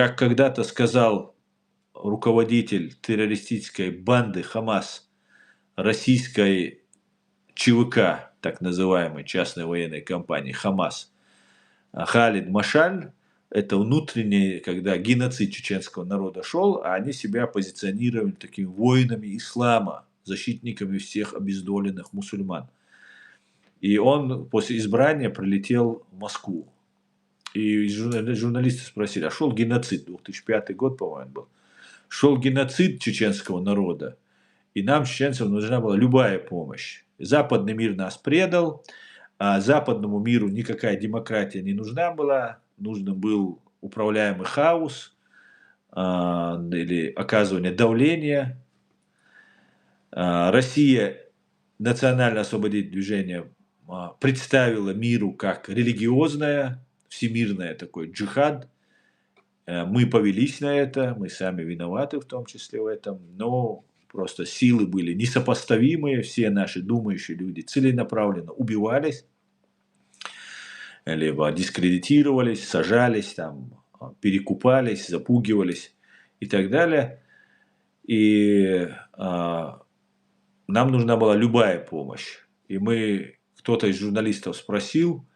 как когда-то сказал руководитель террористической банды Хамас, российской ЧВК, так называемой частной военной компании Хамас, Халид Машаль, это внутренний, когда геноцид чеченского народа шел, а они себя позиционировали такими воинами ислама, защитниками всех обездоленных мусульман. И он после избрания прилетел в Москву. И журналисты спросили, а шел геноцид, 2005 год, по-моему, был. Шел геноцид чеченского народа, и нам, чеченцам, нужна была любая помощь. Западный мир нас предал, а западному миру никакая демократия не нужна была, нужен был управляемый хаос или оказывание давления. Россия, национально-освободительное движение, представила миру как религиозное, всемирное такой джихад. Мы повелись на это, мы сами виноваты в том числе в этом, но просто силы были несопоставимые, все наши думающие люди целенаправленно убивались, либо дискредитировались, сажались, там, перекупались, запугивались и так далее. И нам нужна была любая помощь. И кто-то из журналистов спросил,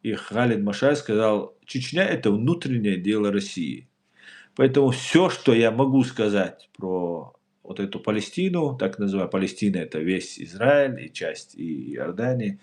и Халид Машаль сказал, Чечня – это внутреннее дело России. Поэтому все, что я могу сказать про вот эту Палестину, так называемую Палестина – это весь Израиль и часть и Иордании,